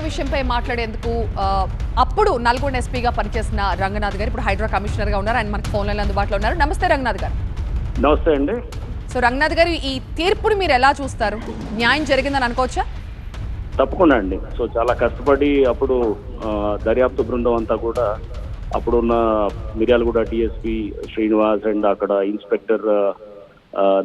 విషయంపై మాట్లాడేందుకు అప్పుడు నల్గొండ ఎస్పీగా పనిచేసిన రంగనాథ్ గారు ఇప్పుడు హైడ్రా కమిషనర్ గా ఉన్నారు. ఆయన మనకు ఫోన్ లైన్ అందుబాటులో ఉన్నారు. నమస్తే రంగనాథ్ గారు. నమస్తే అండి. సో రంగనాథ్ గారు, ఈ తీర్పుని మీరు ఎలా చూస్తారు? న్యాయం జరిగిందని అనుకోవచ్చా? తప్పకుండా అండి. సో చాలా కష్టపడి అప్పుడు దర్యాప్తు బృందం అంతా కూడా అప్పుడున్న మిర్యాలగూడ డిఎస్పీ శ్రీనివాస్ అండ్ అక్కడ inspector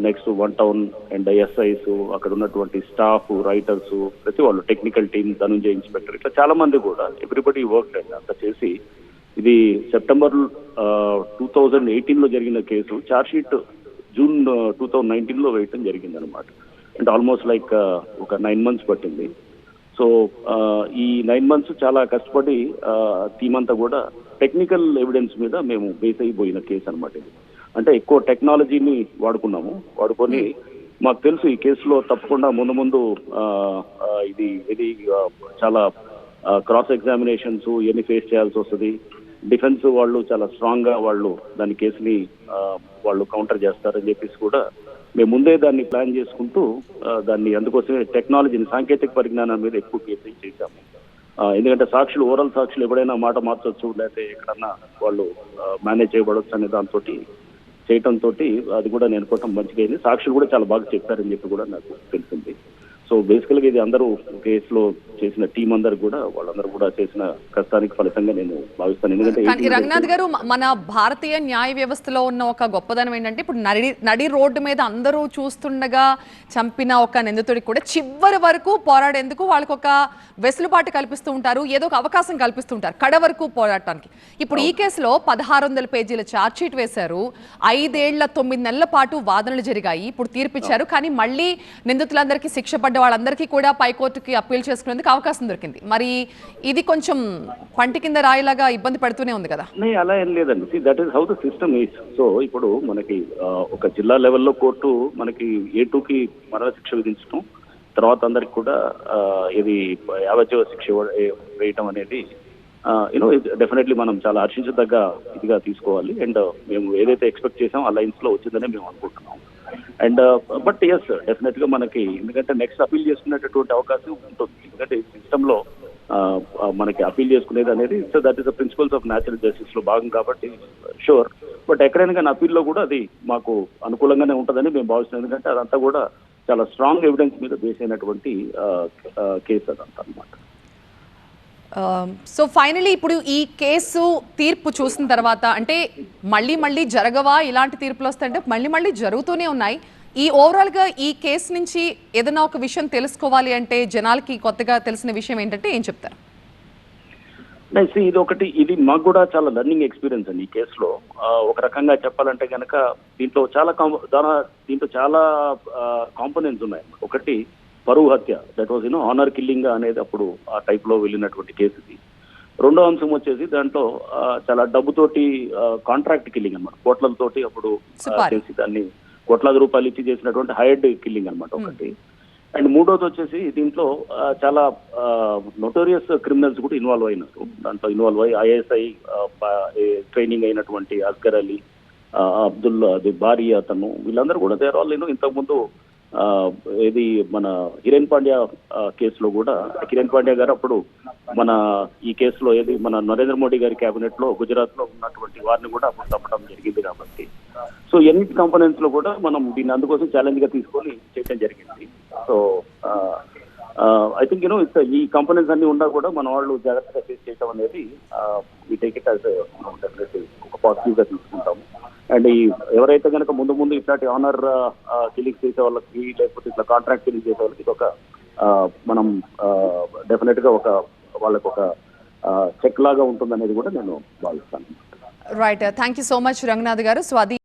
next 1 town and SIs, అక్కడ ఉన్నటువంటి స్టాఫ్, రైటర్స్, ప్రతి వాళ్ళు, టెక్నికల్ టీమ్, ధనుంజయ ఇన్స్పెక్టర్, ఇట్లా చాలా మంది కూడా ఎవ్రీబడి వర్క్ అండి. అంత చేసి ఇది సెప్టెంబర్ 2018లో జరిగిన కేసు ఛార్జ్షీట్ జూన్ 2019లో వేయటం జరిగింది అనమాట. అండ్ ఆల్మోస్ట్ లైక్ ఒక 9 months పట్టింది. సో ఈ 9 months చాలా కష్టపడి టీమ్ అంతా కూడా టెక్నికల్ ఎవిడెన్స్ మీద మేము బేస్ అయిపోయిన కేసు అనమాట. ఇది అంటే ఎక్కువ టెక్నాలజీని వాడుకొని మాకు తెలుసు ఈ కేసులో తప్పకుండా ముందు ఇది చాలా క్రాస్ ఎగ్జామినేషన్స్ ఇవన్నీ ఫేస్ చేయాల్సి వస్తుంది. డిఫెన్స్ వాళ్ళు చాలా స్ట్రాంగ్ గా వాళ్ళు దాని కేసుని వాళ్ళు కౌంటర్ చేస్తారని చెప్పేసి కూడా మేము ముందే దాన్ని ప్లాన్ చేసుకుంటూ దాన్ని అందుకోసమే టెక్నాలజీని, సాంకేతిక పరిజ్ఞానం మీద ఎక్కువ కేసు చేశాము. ఎందుకంటే సాక్షులు, ఓరల్ సాక్షులు ఎప్పుడైనా మాట మార్చొచ్చు, లేకపోతే ఎక్కడన్నా వాళ్ళు మేనేజ్ చేయబడవచ్చు అనే దాంతో చేయటంతో అది కూడా నేను అనుకోవటం మంచిగా. సాక్షులు కూడా చాలా బాగా చెప్పారని చెప్పి కూడా నాకు తెలిసింది. సో బేసికల్గా ఇది అందరూ కేసులో చేసిన టీం అందరు కూడా, వాళ్ళందరూ కూడా చేసిన కష్టానికి ఫలితంగా నేను భావిస్తాను. ఎందుకంటే రంగనాథ్ గారు, మన భారతీయ న్యాయ వ్యవస్థలో ఉన్న ఒక గొప్పదనం ఏంటంటే ఇప్పుడు నడి రోడ్డు మీద అందరూ చూస్తుండగా చంపిన ఒక నిందితుడికి కూడా చివరి వరకు పోరాడేందుకు వాళ్ళకి ఒక వెసులుబాటు కల్పిస్తూ ఉంటారు, ఏదో ఒక అవకాశం కల్పిస్తూ ఉంటారు కడ వరకు పోరాడటానికి. ఇప్పుడు ఈ కేసులో 1600 పేజీల ఛార్జ్షీట్ వేశారు. 5 ఏళ్ల 9 నెలల పాటు వాదనలు జరిగాయి. ఇప్పుడు తీర్పిచ్చారు. కానీ మళ్ళీ నిందితులందరికీ శిక్ష పడ్డ వాళ్ళందరికీ కూడా పైకోర్టుకి అప్పీల్ చేసుకునేందుకు అవకాశం దొరికింది. మరి ఇది కొంచెం పంటి కింద రాయిలాగా ఇబ్బంది పడుతూనే ఉంది కదా? అలా ఏం లేదండి. That is how the system is. So ఇప్పుడు మనకి ఒక జిల్లా లెవెల్లో కోర్టు మనకి A2కి మరణ శిక్ష విధించడం, తర్వాత అందరికి కూడా ఇది యావజ్జీవ శిక్ష వేయటం అనేది డెఫినెట్లీ మనం చాలా హర్షించదగ్గ ఇదిగా తీసుకోవాలి. అండ్ మేము ఏదైతే ఎక్స్పెక్ట్ చేసామో ఆ లైన్స్ లో వచ్చిందనే మేము అనుకుంటున్నాం. అండ్ బట్ ఎస్, డెఫినెట్ గా మనకి, ఎందుకంటే నెక్స్ట్ అపీల్ చేసుకునేటటువంటి అవకాశం ఉంటుంది. ఎందుకంటే ఈ సిస్టమ్ లో మనకి అపీల్ చేసుకునేది అనేది that is the principles of natural justice లో భాగం కాబట్టి షూర్. బట్ ఎక్కడైనా కానీ అపీల్లో కూడా అది మాకు అనుకూలంగానే ఉంటుందని మేము భావిస్తున్నాం. ఎందుకంటే అదంతా కూడా చాలా స్ట్రాంగ్ ఎవిడెన్స్ మీద బేస్ అయినటువంటి కేసు అదంతా అనమాట. సో ఫైనలీ ఇప్పుడు ఈ కేసు తీర్పు చూసిన తర్వాత అంటే మళ్ళీ జరగవా ఇలాంటి తీర్పులు వస్తాయంటే మళ్ళీ జరుగుతూనే ఉన్నాయి. ఈ ఓవరాల్గా ఈ కేసు నుంచి ఏదైనా ఒక విషయం తెలుసుకోవాలి అంటే జనాలకి కొత్తగా తెలిసిన విషయం ఏంటంటే ఏం చెప్తారు? ఇది మాకు కూడా చాలా లర్నింగ్ ఎక్స్పీరియన్స్ అండి. ఈ కేసులో ఒక రకంగా చెప్పాలంటే కనుక దీంట్లో చాలా కాంపోనెంట్స్ ఉన్నాయి. ఒకటి పరువు హత్య, దట్ వాజ్ ఆనర్ కిల్లింగ్ అనేది అప్పుడు ఆ టైప్ లో వెళ్ళినటువంటి కేసు ఇది. రెండో అంశం వచ్చేసి దాంట్లో చాలా డబ్బుతోటి కాంట్రాక్ట్ కిల్లింగ్ అనమాట, కోట్లతోటి అప్పుడు చేసి దాన్ని కోట్లాది రూపాయలు ఇచ్చి చేసినటువంటి హైర్డ్ కిల్లింగ్ అనమాట ఒకటి. అండ్ మూడోది వచ్చేసి దీంట్లో చాలా నోటోరియస్ క్రిమినల్స్ కూడా ఇన్వాల్వ్ అయినారు. దాంట్లో ఇన్వాల్వ్ అయ్యి ISI ట్రైనింగ్ అయినటువంటి అస్గర్ అలీ, అబ్దుల్ బారీ అతను, వీళ్ళందరూ కూడా దేర్ ఆల్ ఇంతకుముందు ఇది మన హిరేన్ పాండ్యా కేసులో కూడా, హిరేన్ పాండ్యా గారు అప్పుడు మన ఈ కేసులో ఏది మన నరేంద్ర మోడీ గారి కేబినెట్ లో గుజరాత్ లో ఉన్నటువంటి వారిని కూడా అప్పుడు చంపడం జరిగింది కాబట్టి సో ఎన్ని కాంపోనెంట్స్ లో కూడా మనం దీన్ని అందుకోసం ఛాలెంజ్ గా తీసుకొని చేయడం జరిగింది. సో ఐ థింక్ ఈ కాంపోనెంట్స్ అన్ని ఉన్నా కూడా మన వాళ్ళు జాగ్రత్తగా ఫేస్ చేయడం అనేది వి టేక్ ఇట్ యాజ్ ఒక పాజిటివ్ గా తీసుకుంటాము. అండ్ ఎవరైతే కనుక ముందు ఇట్లాంటి ఆనర్ కిల్లింగ్ చేసే వాళ్ళకి, లేకపోతే ఇట్లా కాంట్రాక్ట్ కిల్లింగ్ చేసే వాళ్ళకి ఇది ఒక మనం డెఫినెట్ గా వాళ్ళకి ఒక చెక్ లాగా ఉంటుంది అనేది కూడా నేను భావిస్తాను. Right, thank you so much Ranganath గారు. సో అది